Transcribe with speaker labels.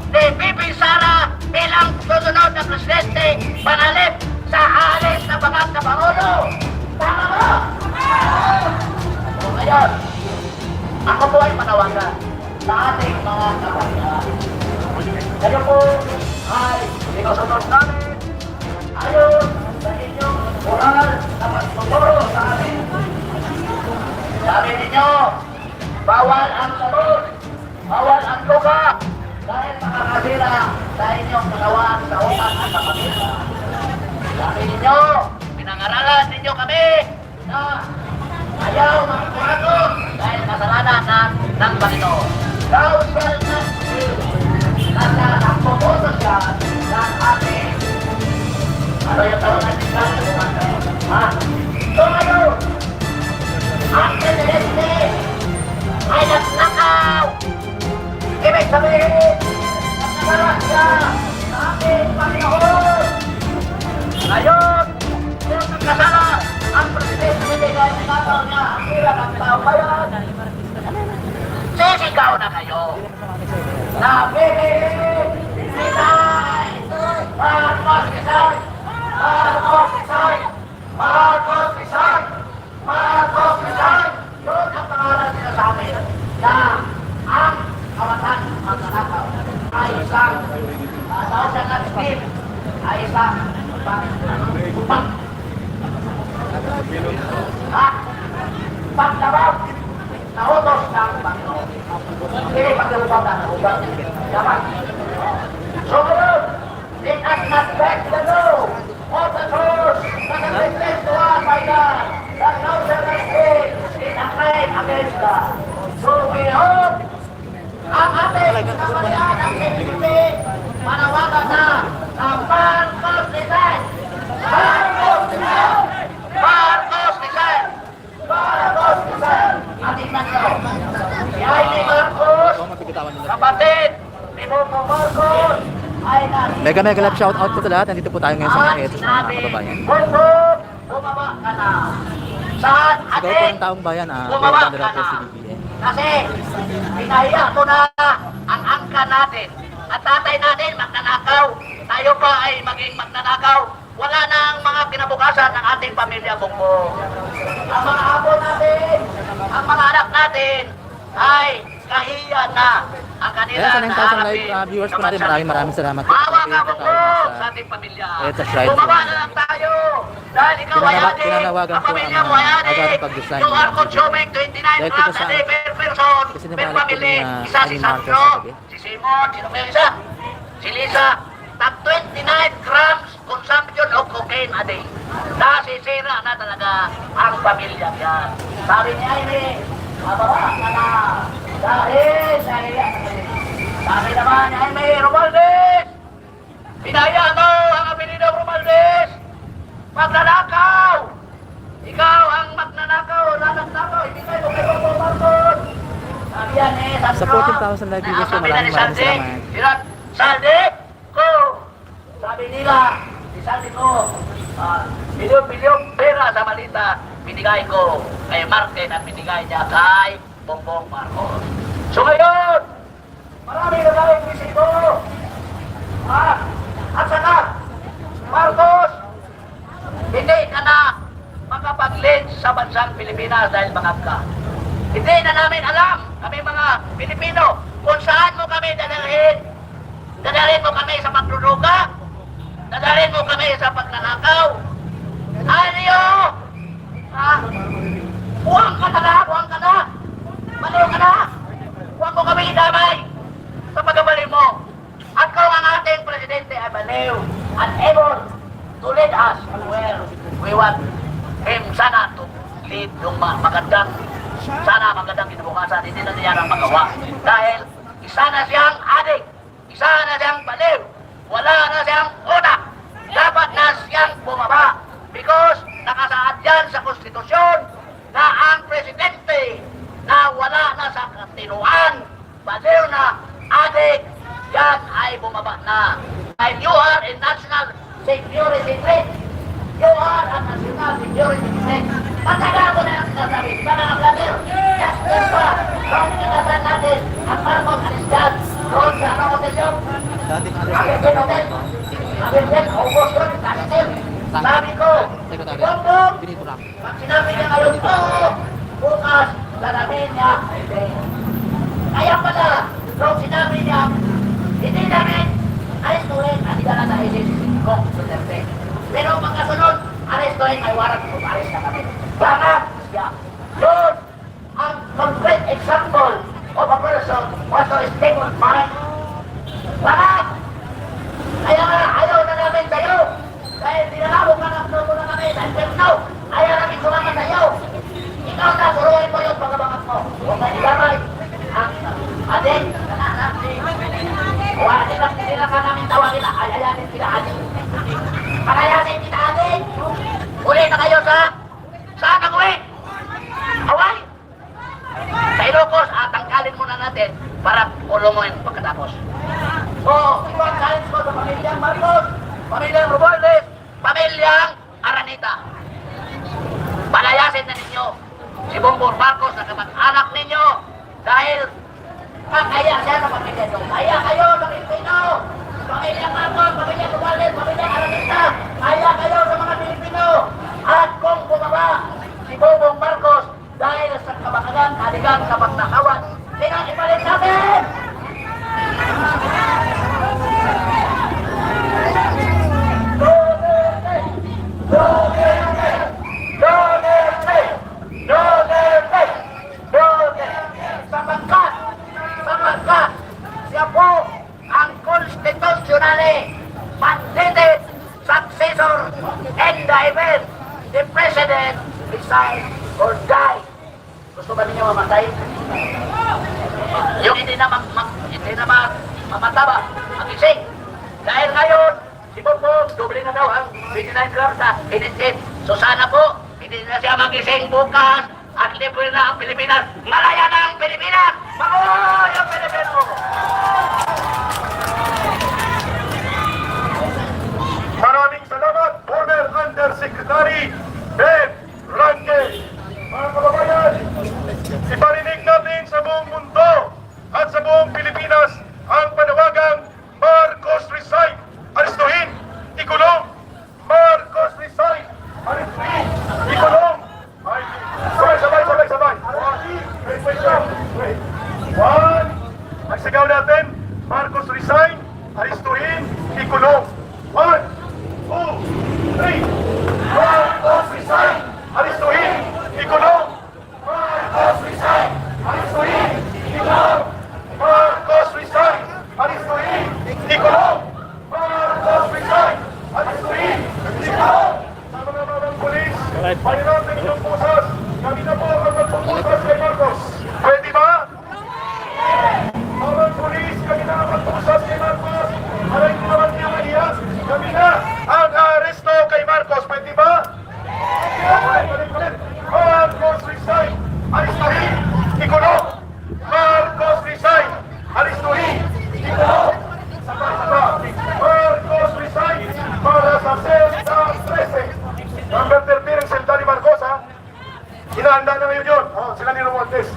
Speaker 1: ni VP Sara bilang susunod na presidente panalip sa halis na bangat na Pangulo. Tama ba? So ngayon, ako po ay manawagan sa ating mga kabayan. Kayo po ay sinusunod namin ayon sa inyong moral na pagtuturo sa amin. Sabi ninyo, bawal ang sabon, bawal ang luka, dahil makakasira sa inyong kalawaan sa utak at sa pamilya. Sabi ninyo, pinangaralan ninyo kami na ayaw makikurato dahil kasalanan ng Panginoon. Thou shalt not kill. Nasa ang puputo siya ng ating. Ano yung tawag natin sa ating? Ha? So ngayon, ang presidente ay nagnakaw. Ibig sabihin, nagnakaw siya sa ating Panginoon. Ngayon, kung nagkasala ang presidente hindi kayo nagnakaw niya ang hirap ng tao bayan, sisigaw na kayo na piliin, Pinay, Marcos Rizal, Marcos Rizal, Marcos Rizal, Marcos Rizal. Yun ang pangalan nila sa amin na ang kawatan ang nanakaw ay isang social active, ay isang pagdabag na utos ng Panginoon. Hindi pagdabag na utos. Dapat. So ngayon, let us not break the law of the truth that has been placed to us by God, that no shall escape in a crime against God. So we hope ang ating kamalian ng PPP manawagan na ang Marcos Rizal, Marcos Rizal, Marcos Rizal, Marcos Rizal. Ating nanyo, si Ivy Marcos, kapatid ni Momo Marcos, ay nasi.
Speaker 2: Mega love shout out po sa lahat. Nandito po tayo ngayon sa mga etos ng mga kababayan.
Speaker 1: Momo, bumaba ka na. Saan
Speaker 2: Ikaw po
Speaker 1: ating
Speaker 2: ang taong bayan,
Speaker 1: bumaba
Speaker 2: Ganda
Speaker 1: ka
Speaker 2: po
Speaker 1: na.
Speaker 2: si BBM.
Speaker 1: Kasi pinahiya mo na ang angka natin. At tatay natin magnanakaw. Tayo pa ay maging magnanakaw. Wala na ang mga kinabukasan ng ating pamilya bumbong. Ang mga apo natin, ang mga anak natin ay kahiya na ang kanila
Speaker 2: Ayan, sa 9,000 live
Speaker 1: naharapin
Speaker 2: viewers po
Speaker 1: sa
Speaker 2: natin,
Speaker 1: bansa
Speaker 2: maraming
Speaker 1: nito.
Speaker 2: salamat po.
Speaker 1: Maawa ka
Speaker 2: Thank you
Speaker 1: bumbong
Speaker 2: sa-
Speaker 1: sa ating pamilya.
Speaker 2: Ito, slide
Speaker 1: Bumaba
Speaker 2: po.
Speaker 1: na lang tayo. Dahil ikaw ay adik,
Speaker 2: Pinanawagan
Speaker 1: ang
Speaker 2: po
Speaker 1: pamilya
Speaker 2: ang
Speaker 1: mo ay adik.
Speaker 2: agad pag-design
Speaker 1: You are
Speaker 2: ng
Speaker 1: consuming 29
Speaker 2: Dahil
Speaker 1: grams
Speaker 2: ito sa-
Speaker 1: a day per person,
Speaker 2: kasi
Speaker 1: per
Speaker 2: nabalik po
Speaker 1: family.
Speaker 2: ni,
Speaker 1: Isa si
Speaker 2: Ivy Marcos
Speaker 1: Sandro,
Speaker 2: kagabi.
Speaker 1: si Simon, sino ba yung isa? Si Lisa. Tag 29 grams consumption of cocaine a day. Nasisira na talaga ang pamilya yan. Sabi ni Ivy, mababa ka na. Dahil, sabi naman ni Ivy, Romualdez, pinaya mo ang apelido Romualdez. Magnanakaw! Ikaw ang magnanakaw, nanakaw, hindi kayo kay Bongo Marcos. Sabi yan eh, sabi
Speaker 2: Sa 14,000 live viewers po, maraming salamat.
Speaker 1: Saldi ko! Sabi nila, si Saldi ko, bilyon-bilyon pera sa malita, binigay ko kay Martin at binigay niya kay Bongbong Marcos. So ngayon, marami na tayong bisito. At saka, Marcos, hindi ka na makapag-lead sa bansang Pilipinas dahil bangag ka. Hindi na namin alam, kami mga Pilipino, kung saan mo kami dadalhin. Dadalhin mo kami sa pagduduga, dadalhin mo kami sa pagnanakaw. Ano? Buwang ka na, buwang ka na. Baliw ka na. Huwag mo kami idamay sa pagkabali mo. At kung ang ating presidente ay baliw and able to lead us where we want him sana to lead yung magandang, sana magandang kinabukasan, hindi na niya ang magawa. Dahil isa na siyang adik, isa na siyang baliw, wala na siyang utak, dapat na siyang bumaba. Because nakasaad yan sa konstitusyon na ang presidente na wala na sa katinuan, baliw na adik, yan ay bumaba na. And you are a national security threat. You are a national security threat. Matagal ko na ang sinasabi. Sana ang vlogger. Justice pa. Kung kinasan natin ang Marcos Rizal Doon sa ano hotel yun?
Speaker 2: Dating ano
Speaker 1: Agentin hotel. Agentin, ubos yun, agentin. Sabi ko,
Speaker 2: Secretary.
Speaker 1: Bongbong,
Speaker 2: Pinito lang.
Speaker 1: pag sinabi niya ngayon po, bukas, lalamin niya, hindi. Kaya pala, nung sinabi niya, hindi namin, arestuhin, at idala sa ICC kung Duterte. Pero pagkasunod, arestuhin, may warrant kung arrest na kami. Bakit? Yeah. Yun, ang concrete example of a person was to stable mind. Bakit? Kaya nga, ayaw na namin sa'yo. Dahil dinalawag ka ng promo na kami. Until now, ayaw namin sumama sa'yo. Ikaw na, suruhin mo yung pagkabangat mo. Huwag ka ilamay. Ang adik, kananak, hindi lang ka namin tawagin na ayayanin kita adik. Ayayanin kita adik. Uli na kayo sa Kakuwi. Hawaii. Sa Ilocos, tanggalin muna natin para ulunguin pagkatapos. So, ito ang challenge ko sa pamilyang Marcos, pamilyang Romualdez, pamilyang Araneta. Palayasin na ninyo si Bongbong Marcos na kamag-anak ninyo dahil kaya siya sa pamilya nyo. Kaya kayo sa Pilipino, pamilyang Marcos, pamilyang Romualdez, pamilyang Araneta, kaya kayo sa mga Pilipino. At kung bumaba si Bongbong Marcos dahil sa kabakagan, haligang sa pagnakawan, ipalit natin! Sapagkat siya po ang constitutionally mandated successor and the event the president resign or die. Gusto ba ninyo mamatay? Yung hindi na mamataba, magising. Dahil ngayon, si Bongbong, doble na daw ang 29 grams sa init-it. So sana po, hindi na siya magising bukas at libre na ang Pilipinas. Malaya na ang Pilipinas! Makuha ang Pilipino!
Speaker 3: Maraming salamat, former Undersecretary Ben Rangel. Mga kababayan, iparinig natin sa buong mundo at sa buong Pilipinas ang panawagang Marcos resign, arestuhin, ikulong. Marcos resign, arestuhin, ikulong. Sabay. One. Ang sigaw natin, Marcos resign, arestuhin, ikulong. 1, 2, 3. Marcos resign, arestuhin, ikulong. Marcos resign, arestuhin, ikulong. Marcos resign, arestuhin, ikulong. Marcos resign, arestuhin, ikulong. Sa mga mamang pulis, mayroon din inyong pusas. Kami na po ang magpupusas kay Marcos. Pwede ba? Mamang pulis, kami na ang magpupusas kay Marcos. Aray ko naman niya mahiyak. Kami na ang aresto kay Marcos. Pwede ba? Marcos resign, arestuhin, ikulong. Marcos resign, arestuhin, ikulong. Sabay. Marcos resign para sa Selda 13. Number 13 ang Selda ni Marcos, ha? Hinahanda na ngayon yun. Sila ni Romualdez.